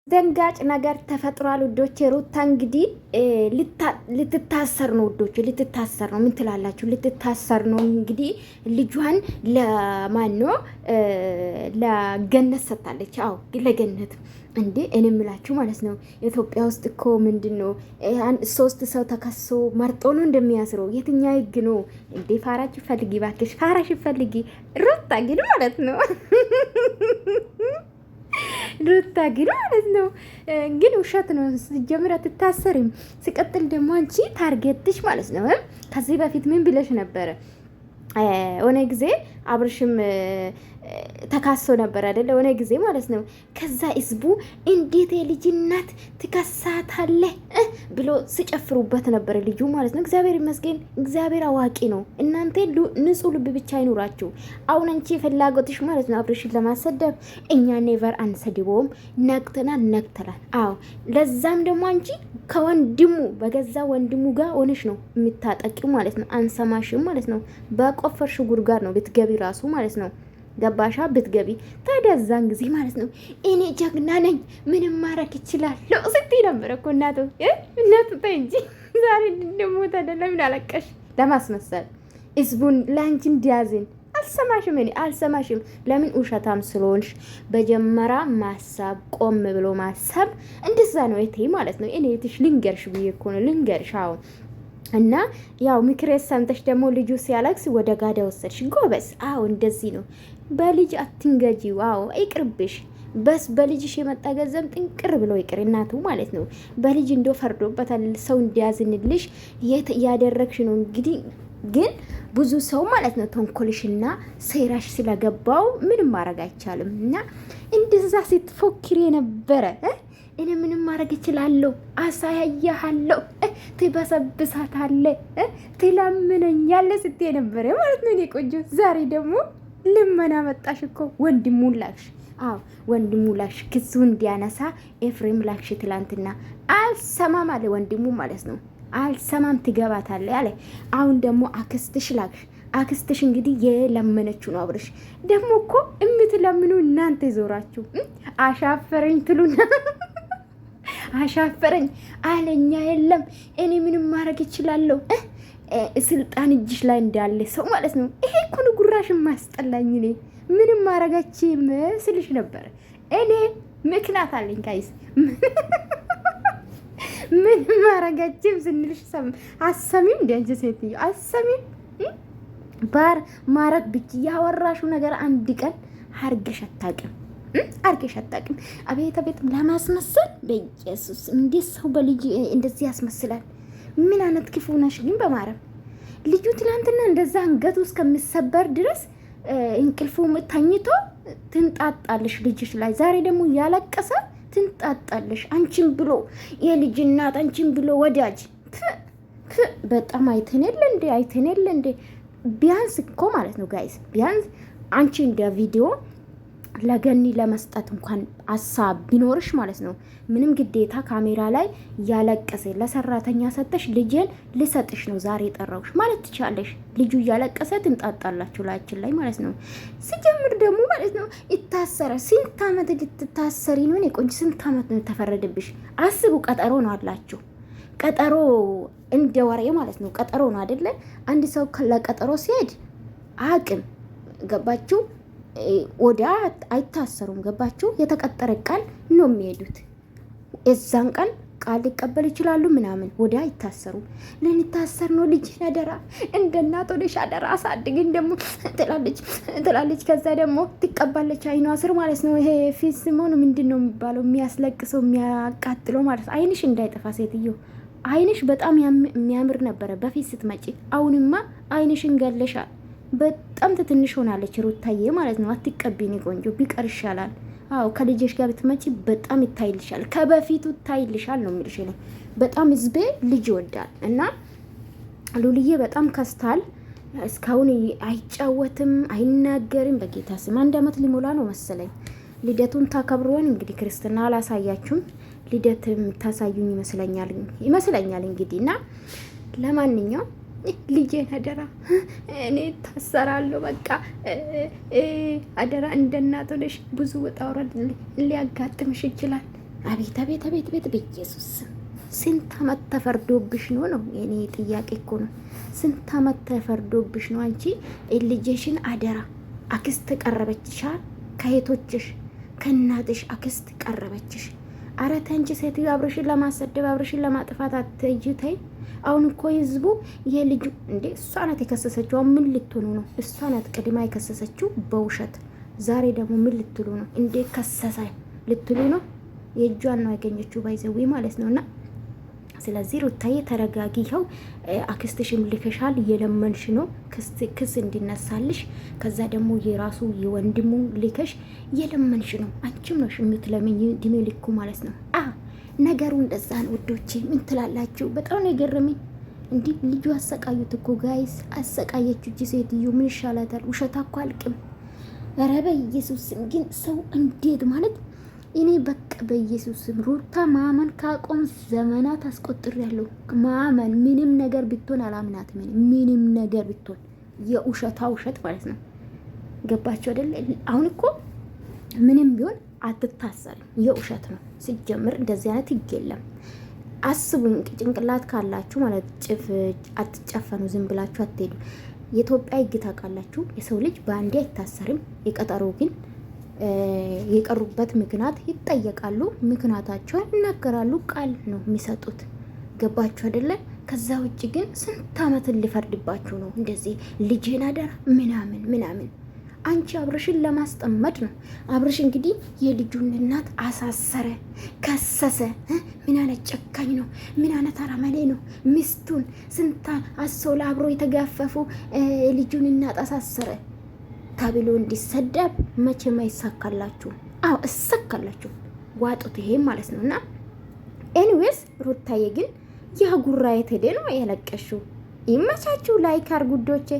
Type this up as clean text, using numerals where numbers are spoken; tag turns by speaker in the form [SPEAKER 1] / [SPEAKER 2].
[SPEAKER 1] ደንጋጭ ነገር ተፈጥሯል ውዶች። ሩታ እንግዲህ ልትታሰር ነው ውዶች፣ ልትታሰር ነው። ምን ትላላችሁ? ልትታሰር ነው እንግዲህ። ልጇን ለማን ነው? ለገነት ሰጥታለች። አዎ ለገነት። እንዴ እኔ የምላችሁ ማለት ነው ኢትዮጵያ ውስጥ እኮ ምንድን ነው 3 ሰው ተከሶ መርጦ ነው እንደሚያስረው። የትኛ ህግ ነው እንዴ? ፋራሽ ፈልጊ ባክሽ፣ ፋራሽ ፈልጊ። ሩታ ግን ማለት ነው ሩታ ግን ማለት ነው ግን ውሸት ነው። ሲጀምር አትታሰርም። ሲቀጥል ደግሞ አንቺ ታርጌትሽ ማለት ነው። ከዚህ በፊት ምን ብለሽ ነበረ? ሆነ ጊዜ አብርሽም ተካሶ ነበር አይደለ? ሆነ ጊዜ ማለት ነው። ከዛ ህዝቡ እንዴት የልጅናት ትከሳታለህ ብሎ ሲጨፍሩበት ነበር ልጁ ማለት ነው። እግዚአብሔር ይመስገን፣ እግዚአብሔር አዋቂ ነው። እናንተ ንጹህ ልብ ብቻ አይኑራችሁ። አሁን አንቺ ፍላጎትሽ ማለት ነው አብርሽን ለማሰደብ፣ እኛ ኔቨር አንሰድበውም። ነቅተናል፣ ነቅተናል። አዎ ለዛም ደግሞ አንቺ ከወንድሙ በገዛ ወንድሙ ጋር ሆነሽ ነው የምታጠቂው ማለት ነው። አንሰማሽም ማለት ነው። በቆፈርሽ ጉድጓድ ነው ብትገቢ ራሱ ማለት ነው። ገባሻ? ብትገቢ ታዲያ እዛን ጊዜ ማለት ነው እኔ ጀግና ነኝ ምንም ማረክ ይችላለሁ ስትይ ነበር እኮ እናቱ ተይ እንጂ። ዛሬ ደግሞ ተደለም አለቀሽ ለማስመሰል ህዝቡን ለአንቺ እንዲያዝን። አልሰማሽም፣ እኔ አልሰማሽም። ለምን? ውሸታም ስለሆንሽ። በጀመራ ማሳብ፣ ቆም ብሎ ማሳብ እንደዛ ነው እቴ ማለት ነው። እኔ እትሽ ልንገርሽ ብዬ እኮ ነው ልንገርሽ። አሁን እና ያው ምክሬስ ሰምተሽ ደግሞ ልጁ ሲያለቅስ ወደ ጋዳ ወሰድሽ። ጎበዝ። አዎ እንደዚህ ነው። በልጅ አትንገጂው። አዎ ይቅርብሽ። በስ በልጅሽ የመጣ ገንዘብ ጥንቅር ብሎ ይቅር እናቱ ማለት ነው። በልጅ እንዶ ፈርዶበታል ሰው እንዲያዝንልሽ የት ያደረግሽ ነው እንግዲህ። ግን ብዙ ሰው ማለት ነው ተንኮልሽና ሴራሽ ስለገባው ምንም ማድረግ አይቻልም። እና እንደዛ ስትፎክሪ የነበረ እኔ ምንም ማድረግ እችላለሁ፣ አሳያያለሁ፣ ትበሰብሳታለህ፣ ትለምነኛለህ ስትይ ነበረ ማለት ነው። እኔ ቆንጆ ዛሬ ደግሞ ልመና መጣሽ እኮ። ወንድሙ ላክሽ። አዎ ወንድሙ ላክሽ፣ ክሱ እንዲያነሳ ኤፍሬም ላክሽ። ትላንትና አልሰማም አለ ወንድሙ ማለት ነው። አልሰማም ትገባታለህ አለ። አሁን ደግሞ አክስትሽ ላክሽ። አክስትሽ እንግዲህ የለመነችው ነው። አብርሽ ደግሞ እኮ እምትለምኑ እናንተ ይዞራችሁ አሻፈረኝ ትሉና አሻፈረኝ አለኛ። የለም እኔ ምንም ማድረግ እችላለሁ። ስልጣን እጅሽ ላይ እንዳለ ሰው ማለት ነው። ይሄ እኮ ነው ጉራሽ ማስጠላኝ። እኔ ምንም ማድረጋችሁ መስልሽ ነበር። እኔ ምክንያት አለኝ ጋይስ። ምንም ማድረጋችሁ ስንልሽ አሰሚም እንደ አንቺ ሴትዮ አሰሚም ባር ማረግ ብቻ ያወራሹ ነገር አንድ ቀን አርገሽ አታውቅም። አርገሽ አታውቅም። አቤት አቤት ለማስመሰል በኢየሱስ እንዴት ሰው በልጅ እንደዚህ ያስመስላል? ምን አይነት ክፉ ነሽ ግን በማረም ልጁ ትላንትና እንደዛ አንገቱ እስከሚሰበር ድረስ እንቅልፉ ተኝቶ ትንጣጣለሽ ልጅሽ ላይ። ዛሬ ደግሞ ያለቀሰ ትንጣጣለሽ። አንቺን ብሎ የልጅ እናት፣ አንቺን ብሎ ወዳጅ። በጣም አይተነል እንዴ አይተነል እንዴ። ቢያንስ እኮ ማለት ነው ጋይስ፣ ቢያንስ አንቺ እንደ ቪዲዮ ለገኒ ለመስጠት እንኳን ሀሳብ ቢኖርሽ ማለት ነው ምንም ግዴታ ካሜራ ላይ ያለቀሰ ለሰራተኛ ሰጠሽ ልጄን ልሰጥሽ ነው ዛሬ የጠራውሽ ማለት ትቻለሽ። ልጁ እያለቀሰ ትንጣጣላችሁ ላያችን ላይ ማለት ነው። ሲጀምር ደግሞ ማለት ነው ይታሰረ። ስንት ዓመት ልትታሰሪ ነው? እኔ ቆንጆ ስንት ዓመት ነው ተፈረደብሽ? አስቡ። ቀጠሮ ነው አላችሁ። ቀጠሮ እንደ ወሬ ማለት ነው። ቀጠሮ ነው አይደለ? አንድ ሰው ለቀጠሮ ሲሄድ አቅም ገባችሁ? ወዳ አይታሰሩም። ገባችሁ? የተቀጠረ ቃል ነው የሚሄዱት። እዛን ቀን ቃል ሊቀበል ይችላሉ ምናምን። ወዳ አይታሰሩም። ልንታሰር ነው ልጅ አደራ እንደ እናት ወደሽ አደራ አሳድግኝ ደግሞ ትላለች። ከዛ ደግሞ ትቀባለች። አይኗ ስር ማለት ነው። ይሄ ፊስ ሲሞን ምንድን ነው የሚባለው? የሚያስለቅሰው የሚያቃጥለው ማለት ነው። አይንሽ እንዳይጠፋ ሴትዮ። አይንሽ በጣም የሚያምር ነበረ በፊት ስትመጪ። አሁንማ አይንሽን ገለሻል። በጣም ትንሽ ሆናለች ሩታዬ ማለት ነው። አትቀቢኝ ቆንጆ፣ ቢቀር ይሻላል። አዎ ከልጅሽ ጋር ብትመጪ በጣም ይታይልሻል፣ ከበፊቱ ይታይልሻል ነው የሚልሽ። እኔ በጣም ህዝቤ ልጅ ይወዳል እና ሉልዬ በጣም ከስታል። እስካሁን አይጫወትም፣ አይናገርም። በጌታ ስም 1 ዓመት ሊሞላ ነው መሰለኝ። ልደቱን ታከብሩን እንግዲህ። ክርስትና አላሳያችሁም፣ ልደትም ታሳዩኝ ይመስለኛል እንግዲህ። እና ለማንኛውም ልጄን አደራ እኔ ታሰራለሁ። በቃ አደራ እንደ እናት ሆነሽ ብዙ ወጣ ወረድ ሊያጋጥምሽ ይችላል። አቤት አቤት አቤት ቤት በኢየሱስ ስንት አመት ተፈርዶብሽ ነው የኔ ጥያቄ እኮ ነው። ስንት አመት ተፈርዶብሽ ነው? አንቺ ልጅሽን አደራ አክስት ቀረበችሻል፣ ከየቶችሽ ከእናትሽ አክስት ቀረበችሽ። አረ ተንቺ ሴትዮ አብርሽን ለማሰደብ አብርሽን ለማጥፋት አትይተይ። አሁን እኮ ህዝቡ የልጁ እንዴ እሷ ናት የከሰሰችው። ምን ልትሆኑ ነው? እሷ ናት ቅድማ የከሰሰችው በውሸት። ዛሬ ደግሞ ምን ልትሉ ነው? እንዴ ከሰሰ ልትሉ ነው? የእጇን ነው ያገኘችው ባይዘዊ ማለት ነውና ስለዚህ ሩታዬ ተረጋጊ። ይኸው አክስትሽም ልከሻል፣ እየለመንሽ ነው ክስ እንዲነሳልሽ። ከዛ ደግሞ የራሱ የወንድሙ ልከሽ እየለመንሽ ነው። አንቺም ነው የምትለምኝ እድሜ ልኩ ማለት ነው። ነገሩ እንደዛ ነው ውዶቼ። ምን ትላላችሁ? በጣም ነው የገረመኝ። እንዲህ ልጁ አሰቃዩት እኮ ጋይስ፣ አሰቃየችው እጅ ሴትዮ። ምን ይሻላታል? ውሸታ እኮ አልቅም። ኧረ በኢየሱስም ግን ሰው እንዴት ማለት እኔ በቃ በኢየሱስም ሩታ ማመን ካቆም ዘመናት አስቆጥሬያለሁ። ማመን ምንም ነገር ብትሆን አላምናት። ምንም ነገር ብትሆን የውሸታ ውሸት ማለት ነው። ገባችሁ አይደለ? አሁን እኮ ምንም ቢሆን አትታሰርም። የውሸት ነው ሲጀምር። እንደዚህ አይነት ህግ የለም። አስቡኝ፣ ጭንቅላት ካላችሁ ማለት አትጨፈኑ። ዝም ብላችሁ አትሄዱ። የኢትዮጵያ ህግ ታውቃላችሁ። የሰው ልጅ በአንዴ አይታሰርም። የቀጠሮ ግን የቀሩበት ምክንያት ይጠየቃሉ። ምክንያታቸውን ይናገራሉ። ቃል ነው የሚሰጡት። ገባችሁ አይደለ? ከዛ ውጭ ግን ስንት አመትን ሊፈርድባችሁ ነው? እንደዚህ ልጄን አደራ ምናምን ምናምን። አንቺ አብርሽን ለማስጠመድ ነው። አብርሽ እንግዲህ የልጁን እናት አሳሰረ፣ ከሰሰ። ምን አይነት ጨካኝ ነው? ምን አይነት አረመኔ ነው? ሚስቱን ስንት አሶላ አብሮ የተጋፈፉ ልጁን እናት አሳሰረ ተብሎ እንዲሰደብ መቼም አይሳካላችሁ። አዎ እሳካላችሁ፣ ዋጡት ይሄ ማለት ነው። እና ኤኒዌይስ ሩታዬ ግን ያ ጉራ የት ሄደ ነው ያለቀሽው? ይመቻችሁ። ላይክ አርጉ ውዶቼ።